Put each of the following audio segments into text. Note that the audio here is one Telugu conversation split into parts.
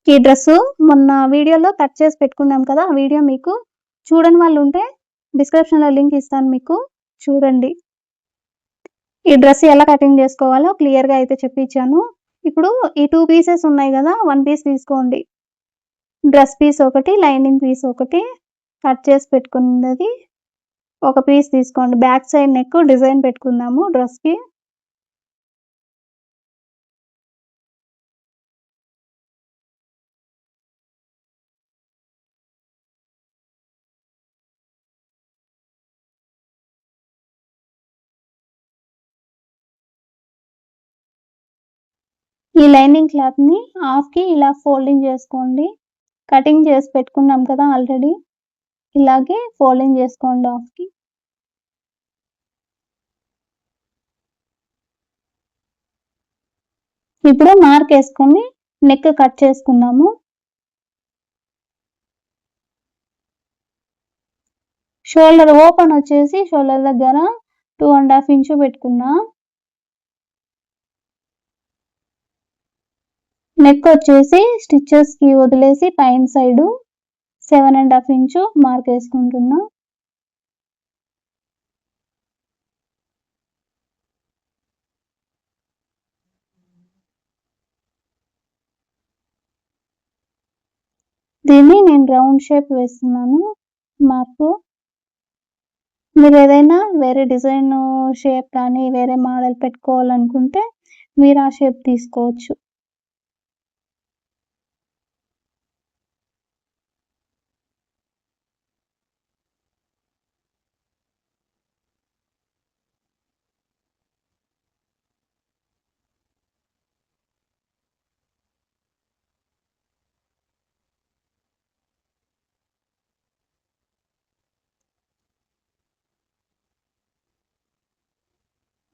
ఈ డ్రెస్సు మొన్న వీడియోలో కట్ చేసి పెట్టుకున్నాం కదా! ఆ వీడియో మీకు చూడని వాళ్ళుంటే డిస్క్రిప్షన్‌లో లింక్ ఇస్తాను మీకు చూడండి. ఈ డ్రెస్ ఎలా కటింగ్ జేసుకోవాలో క్లియర్‌గా అయితే చెప్పిచ్చాను. ఇప్పుడు ఈ 2 పీసెస్ ఉన్నాయి గదా! 1 పీస్ తీసుకోండి. డ్రెస్ పీస్ ఒకటి, లైనింగ్ పీస్ ఒకటి, కట్ చేసి పెట్టుకున్నది ఒక పీస్ తీసుకోండి. బ్యాక్ సైడ్ నెక్ డిజైన్ పెట్టుకుందాము డ్రెస్‌కి. ఈ లైనింగ్ క్లాత్‌ని హాఫ్‌కి ఇలా ఫోల్డింగ్ జేసుకోండి. కటింగ్ చేసి పెట్టుకున్నాం కదా ఆల్రెడీ. ఇలాగే ఫోల్డింగ్ జేసుకోండి హాఫ్‌కి. ఇప్పుడు మార్కేసుకొని నెక్ కట్ చేసుకుందాము. షోల్డర్ ఓపెన్ వచ్చేసి షోల్డర్ దగ్గర 2½ ఇంచు పెట్టుకున్నా. నెక్ వచ్చేసి స్టిచెస్‌కి వదిలేసి పైన సైడు 7½ ఇంచు మార్కేసుకుంటున్నా. దీన్ని నేను రౌండ్ షేప్ వేస్తున్నాను మార్కు. మీరేదైనా వేరే డిజైను షేప్ కానీ వేరే మోడల్ పెట్టుకోవాలనుకుంటే మీరు ఆ షేప్ తీసుకోవచ్చు.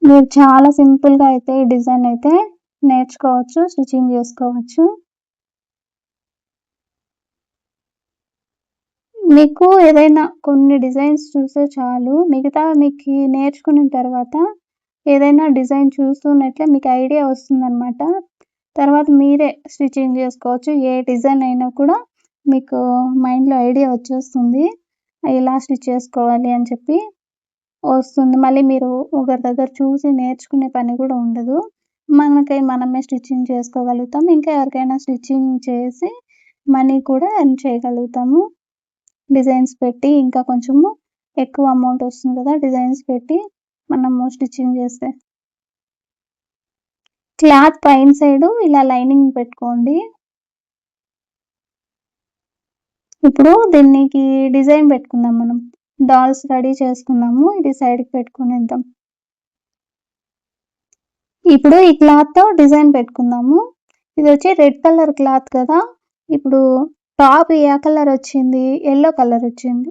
మీరు చాలా సింపుల్‌గా అయితే ఈ డిజైన్ అయితే నేర్చుకోవచ్చు, స్టిచ్చింగ్ చేసుకోవచ్చు. మీకు ఏదైనా కొన్ని డిజైన్స్ చూస్తే చాలు. మిగతా మీకి నేర్చుకున్న తర్వాత ఏదైనా డిజైన్ చూస్తున్నట్లే మీకు ఐడియా వస్తుందనమాట. తర్వాత మీరే స్టిచ్చింగ్ చేసుకోవచ్చు. ఏ డిజైన్ అయినా కూడా మీకు మైండ్‌లో ఐడియా వచ్చేస్తుంది. ఇలా స్టిచ్ చేసుకోవాలి అని చెప్పి వస్తుంది. మళ్ళీ మీరు ఒకరి దగ్గర చూసి నేర్చుకునే పని కూడా ఉండదు. మనకై మనమే స్టిచ్చింగ్ చేసుకోగలుగుతాం. ఇంకా ఎవరికైనా స్టిచ్చింగ్ చేసి మనీ కూడా ఎర్న్ చేయగలుగుతాము. డిజైన్స్ పెట్టి ఇంకా కొంచెము ఎక్కువ అమౌంట్ వస్తుంది కదా! డిజైన్స్ పెట్టి మనము స్టిచ్చింగ్ చేస్తే. క్లాత్ పైన సైడు ఇలా లైనింగ్ పెట్టుకోండి. ఇప్పుడు దీనికి డిజైన్ పెట్టుకుందాం మనం. డాల్స్ రెడీ చేసుకుందాము. ఇది సైడ్‌కి పెట్టుకొనేద్దాం. ఇప్పుడు ఈ క్లాత్‌తో డిజైన్ పెట్టుకుందాము. ఇదొచ్చి రెడ్ కలర్ క్లాత్ కదా! ఇప్పుడు టాప్ ఏ కలర్ వచ్చింది? యెల్లో కలర్ వచ్చింది.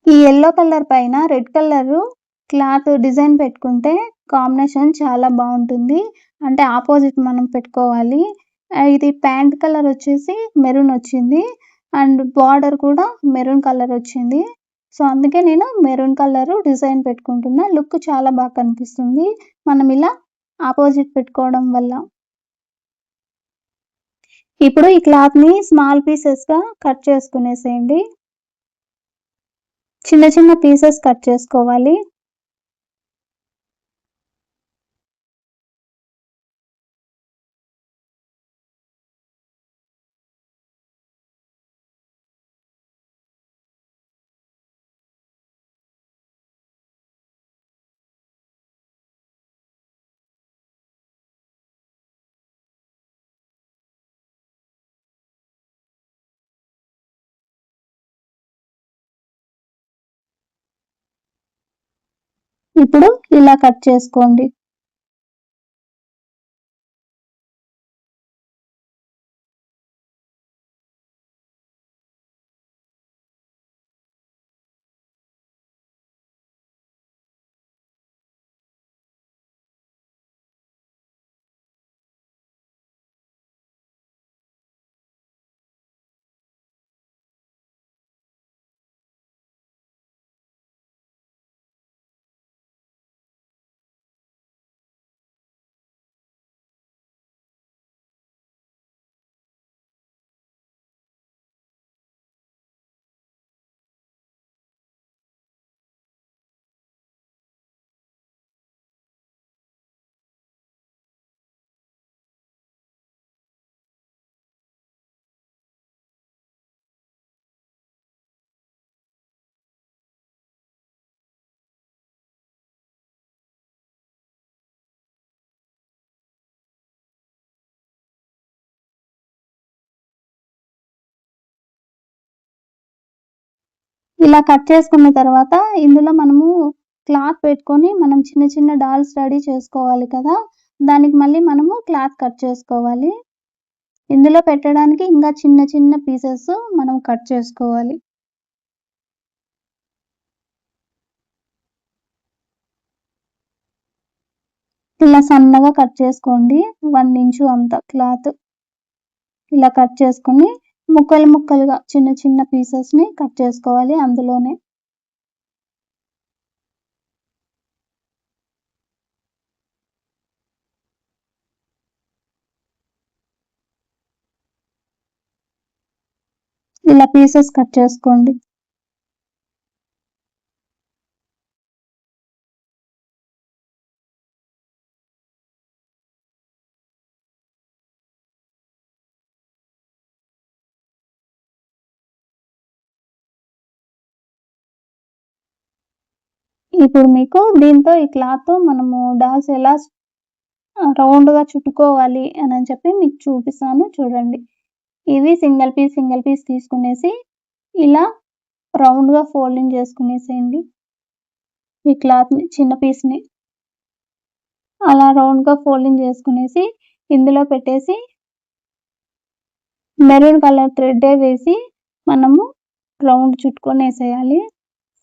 ఈ యెల్లో కలర్ పైన రెడ్ కలరు క్లాత్ డిజైన్ పెట్టుకుంటే కాంబినేషన్ చాలా బావుంటుంది. అంటే ఆపోజిట్ మనం పెట్టుకోవాలి. ఇది ప్యాంట్ కలర్ వచ్చేసి మెరూన్ వచ్చింది. అండ్ బార్డర్ కూడా మెరూన్ కలర్ వచ్చింది. సో, అందుకే నేను మెరూన్ కలరు డిజైన్ పెట్టుకుంటున్నా. లుక్ చాలా బాగా కనిపిస్తుంది. మనం ఇలా ఆపోజిట్ పెట్టుకోవడం వల్ల. ఇప్పుడు ఈ క్లాత్‌ని స్మాల్ పీసెస్‌గా కట్ చేసుకునేసేయండి. చిన్న చిన్న పీసెస్ కట్ చేసుకోవాలి. ఇప్పుడు ఇలా కట్ చేసుకోండి. ఇలా కట్ చేసుకున్న తర్వాత ఇందులో మనము క్లాత్ పెట్టుకొని మనం చిన్న చిన్న డాల్స్ రెడీ చేసుకోవాలి కదా! దానికి మళ్ళీ మనము క్లాత్ కట్ చేసుకోవాలి. ఇందులో పెట్టడానికి ఇంకా చిన్న చిన్న పీసెస్ మనం కట్ చేసుకోవాలి. ఇలా సన్నగా కట్ చేసుకోండి. 1 ఇంచు అంత క్లాత్. ఇలా కట్ చేసుకొని ముక్కలు ముక్కలుగా చిన్న చిన్న పీసెస్‌ని కట్ చేసుకోవాలి అందులోనే. ఇలా పీసెస్ కట్ చేసుకోండి. ఇప్పుడు మీకు దీంతో ఈ క్లాత్‌తో మనము డాల్స్ ఎలా రౌండ్‌గా చుట్టుకోవాలి అని చెప్పి మీకు చూపిస్తాను చూడండి. ఇవి సింగిల్ పీస్ తీసుకునేసి ఇలా రౌండ్‌గా ఫోల్డింగ్ చేసుకునేసేయండి. ఈ క్లాత్‌ని చిన్న పీస్‌ని. అలా రౌండ్‌గా ఫోల్డింగ్ చేసుకునేసి ఇందులో పెట్టేసి మెరూన్ కలర్ థ్రెడ్డే వేసి మనము రౌండ్ చుట్టుకొనేసేయాలి.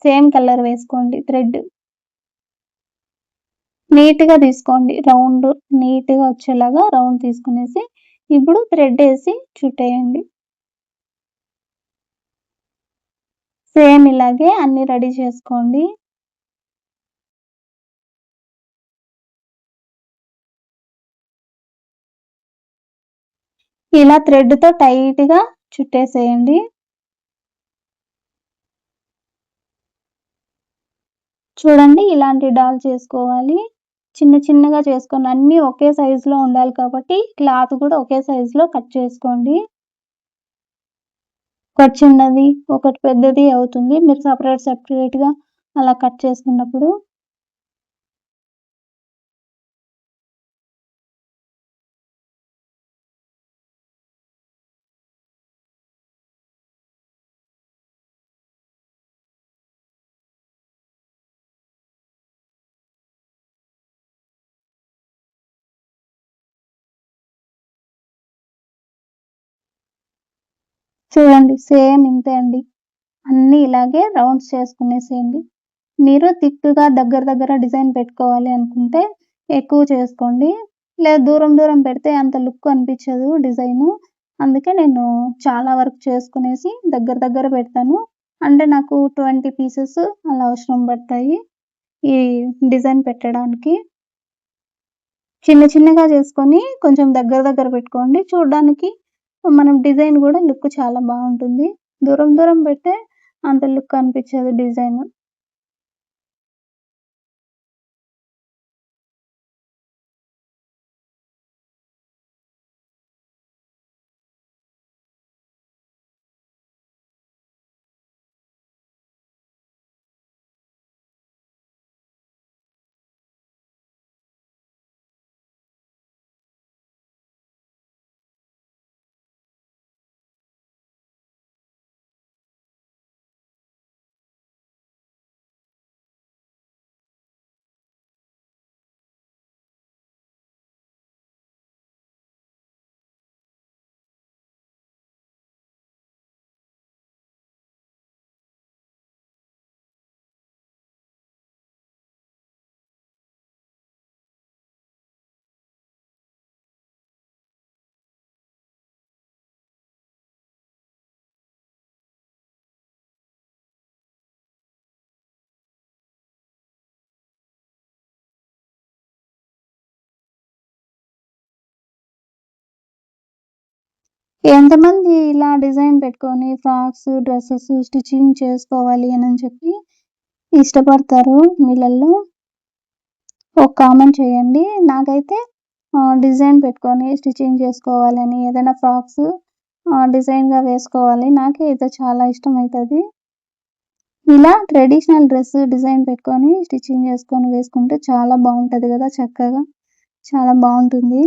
సేమ్ కలర్ వేసుకోండి థ్రెడ్. నీట్‌గా తీసుకోండి. రౌండ్ నీట్‌గా వచ్చేలాగా రౌండ్ తీసుకునేసి ఇప్పుడు థ్రెడ్ ఏసి చుట్టేయండి. సేమ్ ఇలాగే అన్నీ రెడీ చేసుకోండి. ఇలా థ్రెడ్‌తో టైట్‌గా చుట్టేసేయండి. చూడండి ఇలాంటి డాల్ చేసుకోవాలి. చిన్న చిన్నగా చేసుకొని అన్నీ ఒకే సైజులో ఉండాలి కాబట్టి క్లాత్ కూడా ఒకే సైజులో కట్ చేసుకోండి. ఒకటి చిన్నది, ఒకటి పెద్దది అవుతుంది. మీరు సెపరేట్‌గా అలా కట్ చేసుకున్నప్పుడు. చూడండి సేమ్ ఇంతే అండి. అన్నీ ఇలాగే రౌండ్స్ చేసుకునేసేయండి. మీరు థిక్‌గా దగ్గర డిజైన్ పెట్టుకోవాలి అనుకుంటే ఎక్కువ చేసుకోండి. లేదా దూరం పెడితే అంత లుక్ అనిపించదు డిజైను. అందుకే నేను చాలా వరకు చేసుకునేసి దగ్గర పెడతాను. అంటే నాకు 20 పీసెస్ అలా అవసరం పడతాయి. ఈ డిజైన్ పెట్టడానికి. చిన్నగా చేసుకొని కొంచెం దగ్గర పెట్టుకోండి. చూడ్డానికి మనం డిజైన్ గూడా లుక్ చాలా బావుంటుంది. దూరం పెడితే అంత లుక్ అనిపించదు డిజైను. ఎంతమంది ఇలా డిజైన్ పెట్టుకొని ఫ్రాక్స్, డ్రెసెస్ స్టిచ్చింగ్ చేసుకోవాలి అని చెప్పి ఇష్టపడతారు మీలల్లో? ఒక కామెంట్ చేయండి. నాకైతే డిజైన్ పెట్టుకొని స్టిచ్చింగ్ చేసుకోవాలని ఏదైనా ఫ్రాక్స్ డిజైన్‌గా వేసుకోవాలి. నాకే అయితే చాలా ఇష్టమైతది. ఇలా ట్రెడిషనల్ డ్రెస్ డిజైన్ పెట్టుకొని స్టిచ్చింగ్ చేసుకొని వేసుకుంటే చాలా బావుంటది గదా! చక్కగా. చాలా బావుంటుంది.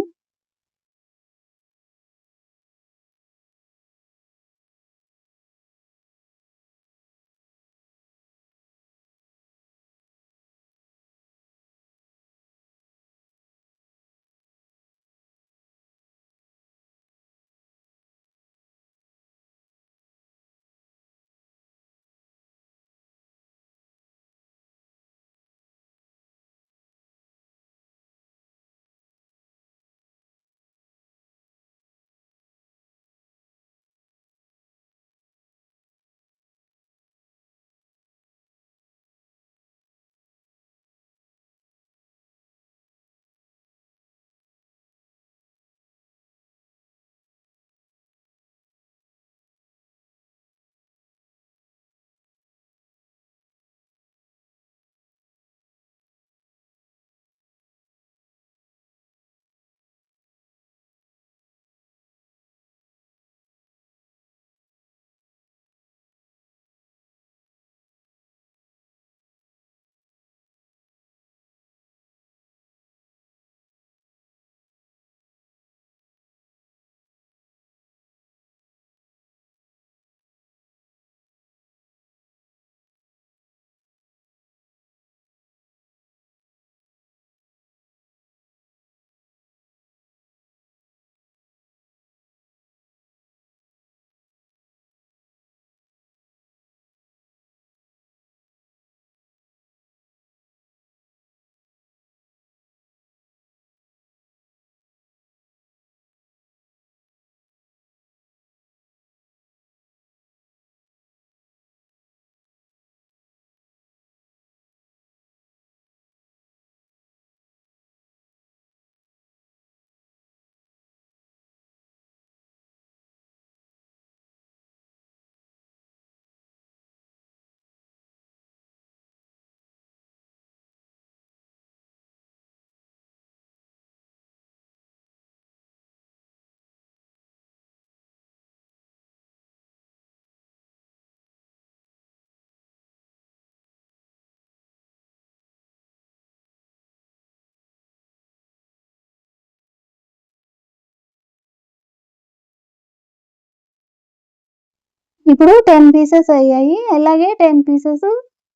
ఇప్పుడు 10 పీసెస్ అయ్యాయి. అలాగే 10 పీసెస్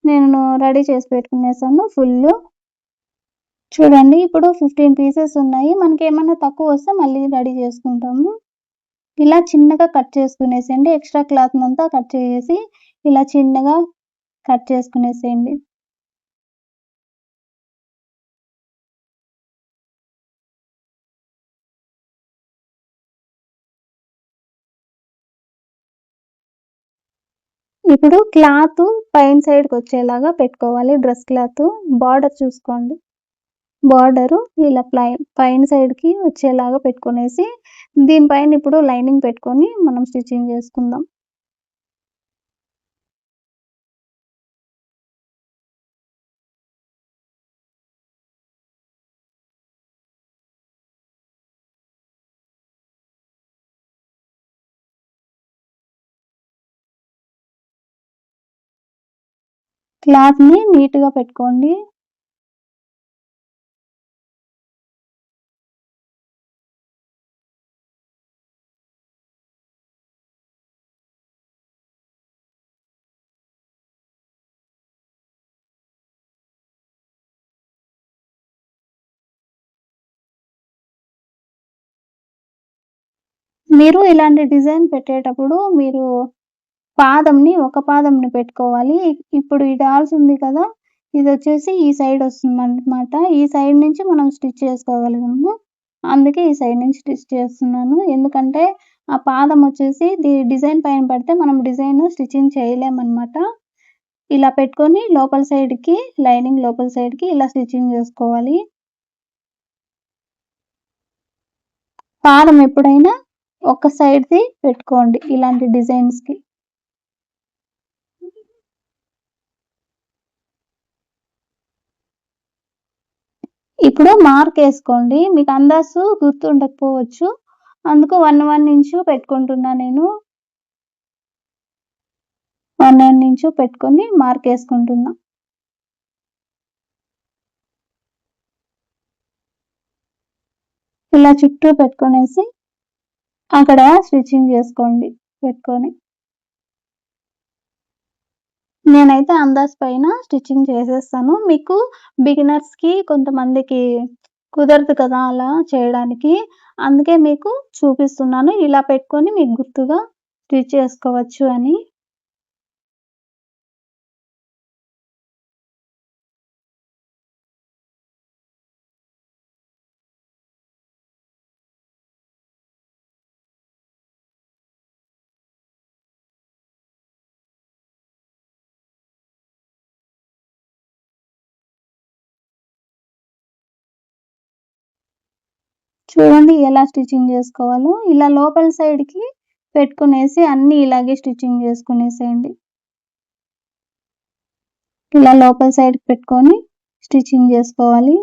నేను రెడీ చేసి పెట్టుకునేసాను ఫుల్లు. చూడండి ఇప్పుడు 15 పీసెస్ ఉన్నాయి. మనకేమన్నా తక్కువొస్తే మళ్ళీ రెడీ చేసుకుంటాము. ఇలా చిన్నగా కట్ చేసుకునేసేయండి. ఎక్స్‌ట్రా క్లాత్‌నంతా కట్ చేసేసి ఇలా చిన్నగా కట్ చేసుకునేసేయండి. ఇప్పుడు క్లాతు పైన సైడ్‌కొచ్చేలాగా పెట్టుకోవాలి డ్రెస్ క్లాతు. బార్డర్ చూసుకోండి. బార్డరు ఇలా పైన సైడ్‌కి వచ్చేలాగా పెట్టుకొనేసి, దీనిపైన ఇప్పుడు లైనింగ్ పెట్టుకొని మనం స్టిచ్చింగ్ చేసుకుందాం. క్లాత్‌ని నీట్‌గా పెట్టుకోండి. మీరు ఇలాంటి డిజైన్ పెట్టేటప్పుడు మీరు ఒక పాదంని పెట్టుకోవాలి. ఇప్పుడు ఈ డాల్స్ ఉంది కదా! ఇదొచ్చేసి ఈ సైడ్ వస్తుందనమాట. ఈ సైడ్ నుంచి మనం స్టిచ్ చేసుకోగలము. అందుకే ఈ సైడ్ నుంచి స్టిచ్ చేస్తున్నాను. ఎందుకంటే ఆ పాదం వచ్చేసి డిజైన్ పైన పడితే మనం స్టిచ్చింగ్ చేయలేమనమాట. ఇలా పెట్టుకొని లోపల సైడ్‌కి లైనింగ్ లోపల సైడ్‌కి ఇలా స్టిచ్చింగ్ చేసుకోవాలి. పాదం ఎప్పుడైనా ఒక సైడ్‌ది పెట్టుకోండి ఇలాంటి డిజైన్స్‌కి. ఇప్పుడు మార్కేసుకోండి. మీకు అందాజు గుర్తుండకపోవచ్చు. అందుకు 1 ఇంచు పెట్టుకుంటున్నా నేను. 1 ఇంచు పెట్టుకొని మార్కేసుకుంటున్నా. ఇలా చుట్టూ పెట్టుకొనేసి అక్కడ స్టిచ్చింగ్ చేసుకోండి పెట్టుకొని. నేనైతే అందాజ్ పైన స్టిచ్చింగ్ చేసేస్తాను. మీకు బిగినర్స్‌కి కొంతమందికి కుదరదు కదా! అలా చేయడానికి. అందుకే మీకు చూపిస్తున్నాను. ఇలా పెట్టుకొని మీకు గుర్తుగా స్టిచ్ చేసుకోవచ్చు అని. చూడండి ఎలా స్టిచ్చింగ్ చేసుకోవాలో. ఇలా లోపల సైడ్‌కి పెట్టుకునేసి అన్నీ ఇలాగే స్టిచ్చింగ్ చేసుకునేసేయండి. ఇలా లోపల సైడ్‌కి పెట్టుకొని స్టిచ్చింగ్ చేసుకోవాలి.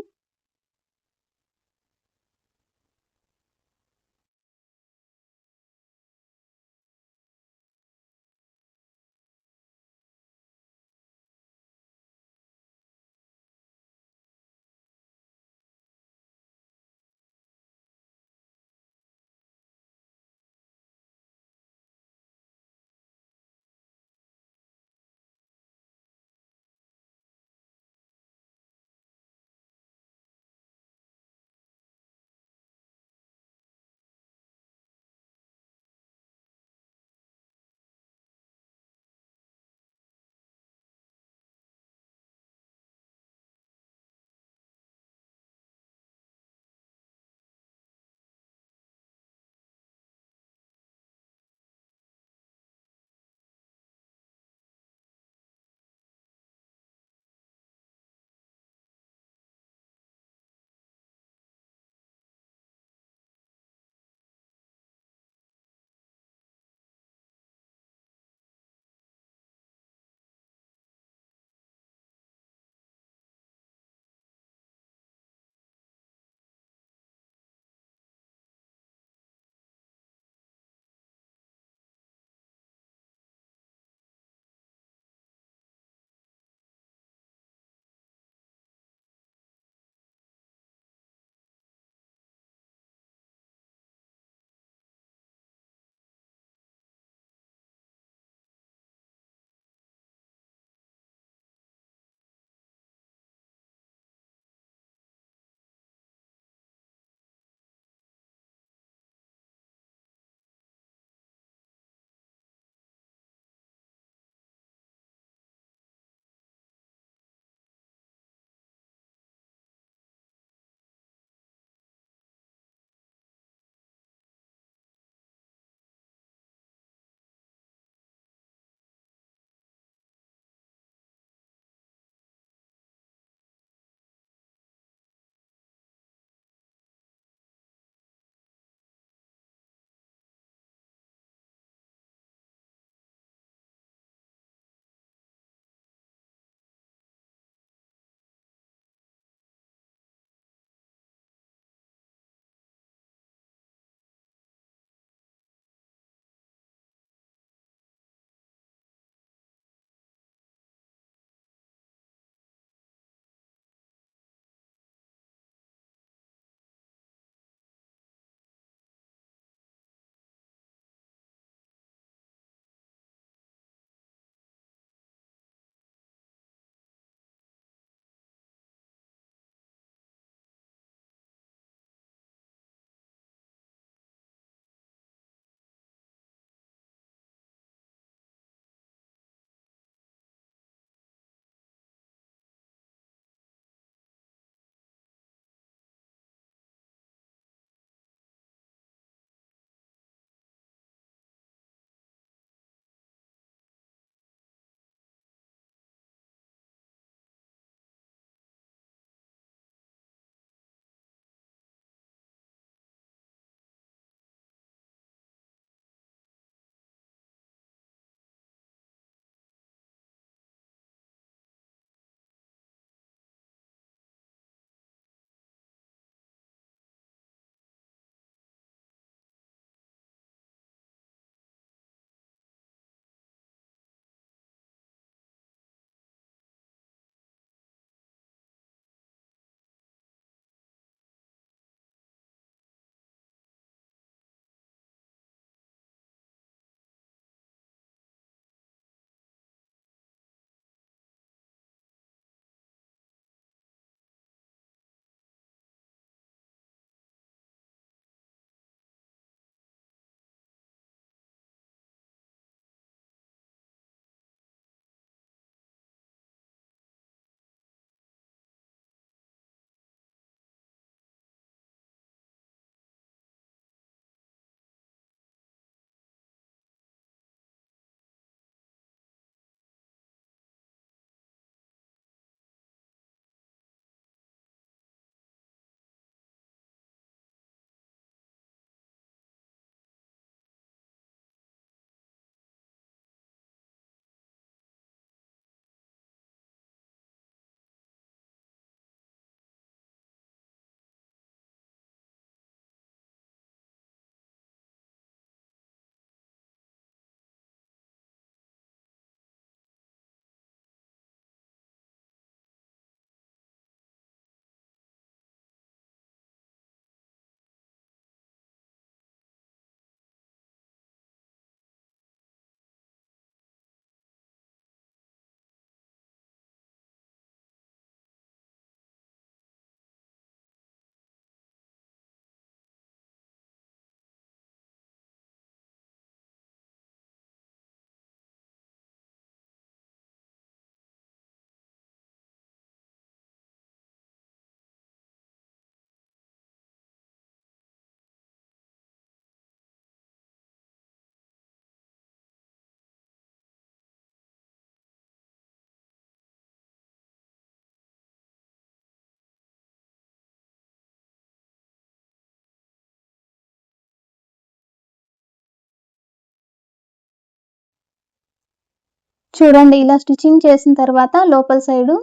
చూడండి ఇలా స్టిచ్చింగ్ చేసిన తర్వాత లోపల సైడు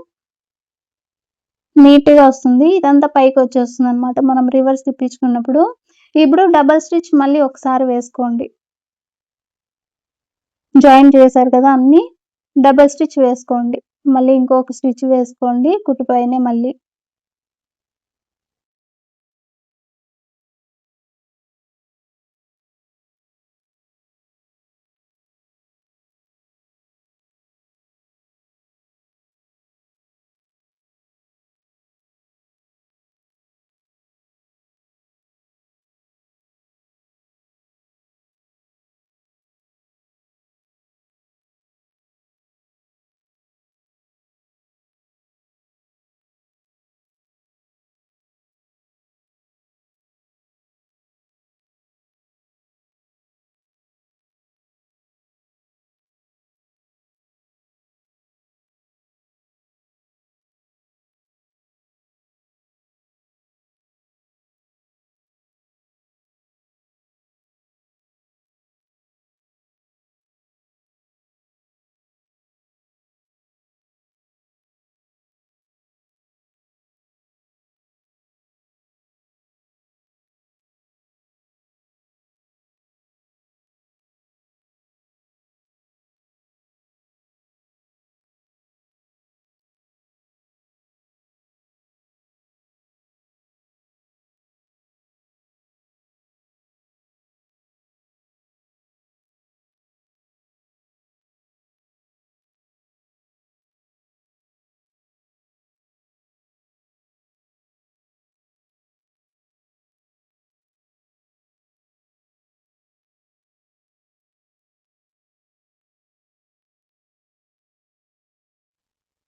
నీట్‌గా వస్తుంది. ఇదంతా పైకొచ్చేస్తుందనమాట మనం రివర్స్ తిప్పించుకున్నప్పుడు. ఇప్పుడు డబుల్ స్టిచ్ మళ్ళీ ఒకసారి వేసుకోండి. జాయిన్ చేశారు కదా అన్నీ. డబుల్ స్టిచ్ వేసుకోండి. మళ్ళీ ఇంకొక స్టిచ్ వేసుకోండి కుట్టు పైనే మళ్ళీ.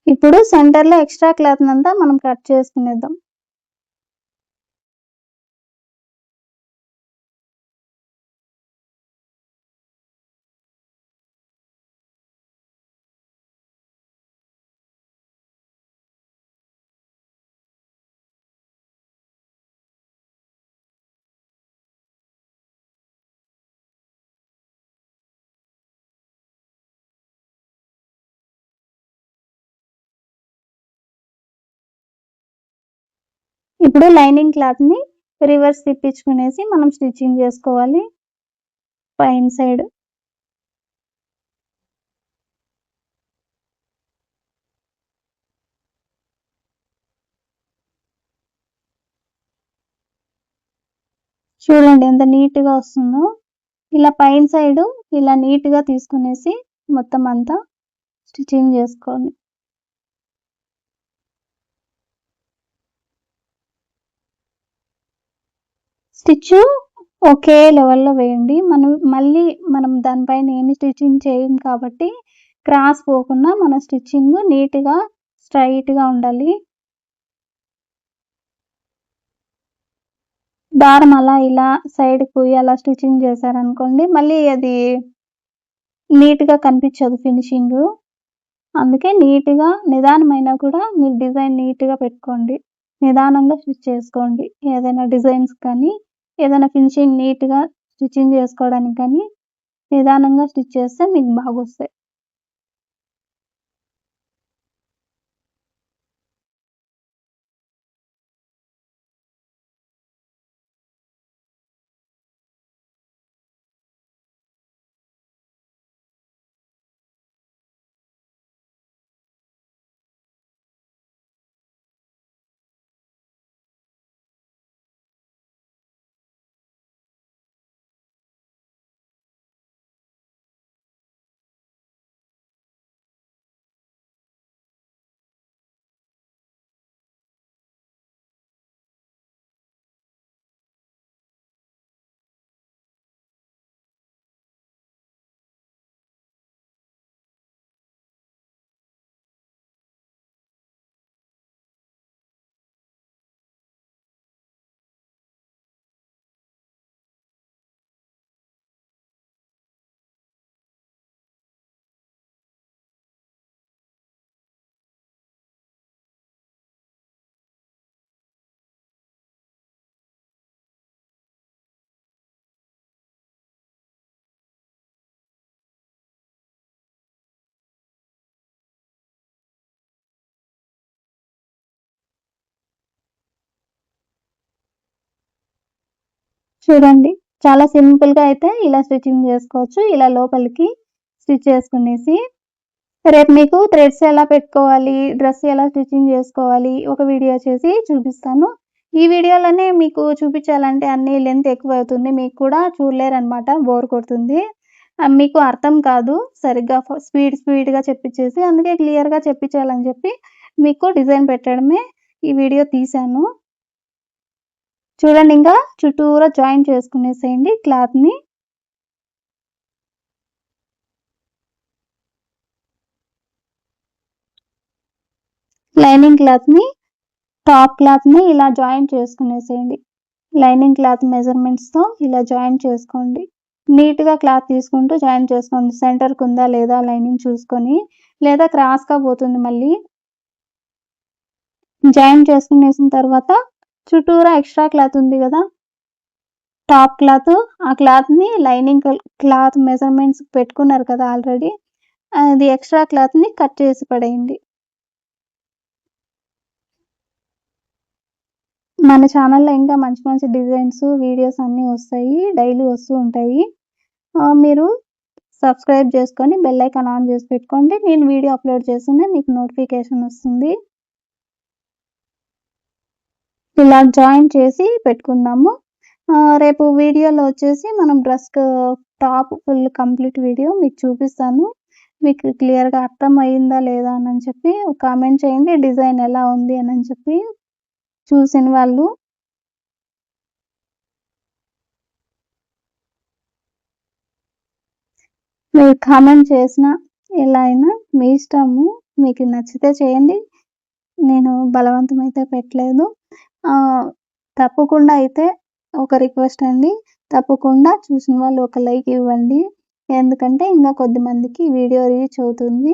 ఇప్పుడు సెంటర్‌లో ఎక్స్‌ట్రా క్లాత్‌నంతా మనం కట్ చేసుకునేద్దాం. ఇప్పుడు లైనింగ్ క్లాత్‌ని రివర్స్ తిప్పించుకునేసి మనం స్టిచ్చింగ్ చేసుకోవాలి పైన సైడ్. చూడండి ఎంత నీట్‌గా వస్తుందో. ఇలా పైన సైడు ఇలా నీట్‌గా తీసుకునేసి మొత్తం అంతా స్టిచ్చింగ్ చేసుకోవాలి. స్టిచ్చు ఒకే లెవెల్‌లో వేయండి. మనం దానిపైన ఏమి స్టిచ్చింగ్ చేయం కాబట్టి క్రాస్ పోకుండా మన స్టిచ్చింగ్ నీట్‌గా, స్ట్రెయిట్‌గా ఉండాలి. దారం అలా ఇలా సైడ్‌కి అలా స్టిచ్చింగ్ చేశారనుకోండి మళ్ళీ అది నీట్‌గా కనిపించదు ఫినిషింగు. అందుకే నీట్‌గా నిదానమైనా కూడా మీరు డిజైన్ నీట్‌గా పెట్టుకోండి. నిదానంగా స్టిచ్ చేసుకోండి. ఏదైనా డిజైన్స్ కానీ, ఏదైనా ఫినిషింగ్ నీట్‌గా స్టిచ్చింగ్ చేసుకోవడానికి కానీ నిదానంగా స్టిచ్ చేస్తే మీకు బాగొస్తాయి. చూడండి చాలా సింపుల్గా అయితే ఇలా స్టిచ్చింగ్ చేసుకోవచ్చు. ఇలా లోపలికి స్టిచ్ చేసుకునేసి రేపు మీకు థ్రెడ్స్ ఎలా పెట్టుకోవాలి, డ్రెస్ ఎలా స్టిచ్చింగ్ చేసుకోవాలి ఒక వీడియో చేసి చూపిస్తాను. ఈ వీడియోలోనే మీకు చూపించాలంటే అన్ని లెంత్ ఎక్కువ అవుతుంది. మీకు కూడా చూడలేరనమాట, బోర్ కొడుతుంది. మీకు అర్థం కాదు సరిగ్గా స్పీడ్గా చెప్పించేసి, అందుకే క్లియర్గా చెప్పించాలని చెప్పి మీకు డిజైన్ పెట్టడమే ఈ వీడియో తీశాను. చూడండి, ఇంకా చుట్టూరా జాయిన్ చేసుకునేసేయండి క్లాత్ని. లైనింగ్ క్లాత్ని టాప్ క్లాత్ని ఇలా జాయిన్ చేసుకునేసేయండి. లైనింగ్ క్లాత్ మెజర్మెంట్స్తో ఇలా జాయిన్ చేసుకోండి. నీట్గా క్లాత్ తీసుకుంటూ జాయిన్ చేసుకోండి. సెంటర్కి ఉందా లేదా లైనింగ్ చూసుకొని, లేదా క్రాస్గా పోతుంది. మళ్ళీ జాయిన్ చేసుకునేసిన తర్వాత చుట్టూరా ఎక్స్ట్రా క్లాత్ ఉంది కదా టాప్ క్లాత్, ఆ క్లాత్ని లైనింగ్ క్లాత్ మెజర్మెంట్స్ పెట్టుకున్నారు కదా ఆల్రెడీ, అది ఎక్స్ట్రా క్లాత్ని కట్ చేసి పడేయండి. మన ఛానల్లో ఇంకా మంచి మంచి డిజైన్స్ వీడియోస్ అన్నీ వస్తాయి, డైలీ వస్తూ ఉంటాయి. మీరు సబ్స్క్రైబ్ చేసుకొని బెల్ ఐకాన్ ఆన్ చేసి పెట్టుకోండి. నేను వీడియో అప్లోడ్ చేస్తూనే మీకు నోటిఫికేషన్ వస్తుంది. ఇలా జాయిన్ చేసి పెట్టుకుందాము. రేపు వీడియోలో వచ్చేసి మనం dress top full complete video మీకు చూపిస్తాను. మీకు క్లియర్గా అర్థమయ్యిందా లేదా అని చెప్పి కామెంట్ చేయండి. డిజైన్ ఎలా ఉంది అని చెప్పి చూసిన వాళ్ళు. మీరు కామెంట్ చేసిన ఎలా అయినా మీ ఇష్టము, మీకు నచ్చితే చేయండి. నేను బలవంతం అయితే పెట్టలేదు. తప్పకుండా అయితే ఒక రిక్వెస్ట్ అండి, తప్పకుండా చూసిన వాళ్ళు ఒక లైక్ ఇవ్వండి. ఎందుకంటే ఇంకా కొద్దిమందికి వీడియో రీచ్ అవుతుంది.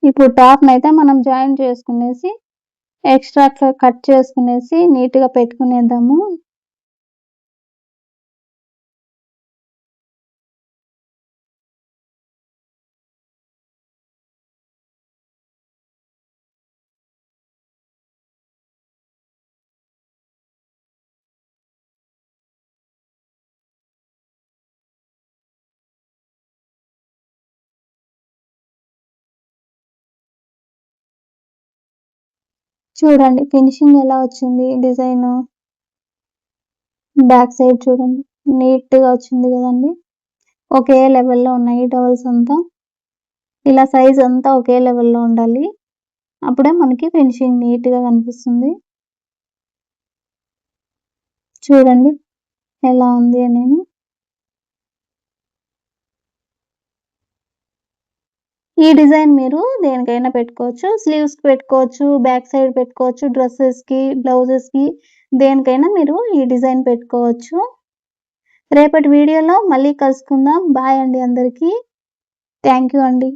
ఇప్పుడు టాప్‌నైతే మనం జాయిన్ చేసుకునేసి ఎక్స్ట్రా కట్ చేసుకునేసి నీట్‌గా పెట్టుకునేద్దాము. చూడండి ఫినిషింగ్ ఎలా వచ్చింది డిజైన్. బ్యాక్ సైడ్ చూడండి నీట్‌గా వచ్చింది కదండి. ఒకే లెవెల్లో ఉన్నాయి టవల్స్ అంతా. ఇలా సైజ్ అంతా ఒకే లెవెల్లో ఉండాలి, అప్పుడే మనకి ఫినిషింగ్ నీట్‌గా కనిపిస్తుంది. చూడండి ఎలా ఉంది అనేది. ఈ డిజైన్ మీరు దేనికైనా పెట్టుకోవచ్చు. స్లీవ్స్‌కి పెట్టుకోవచ్చు, బ్యాక్ సైడ్ పెట్టుకోవచ్చు, డ్రెస్సెస్‌కి, బ్లౌజెస్‌కి దేనికైనా మీరు ఈ డిజైన్ పెట్టుకోవచ్చు. రేపటి వీడియోలో మళ్ళీ కలుసుకుందాం. బాయ్ అండి అందరికీ. థ్యాంక్ యూ అండి.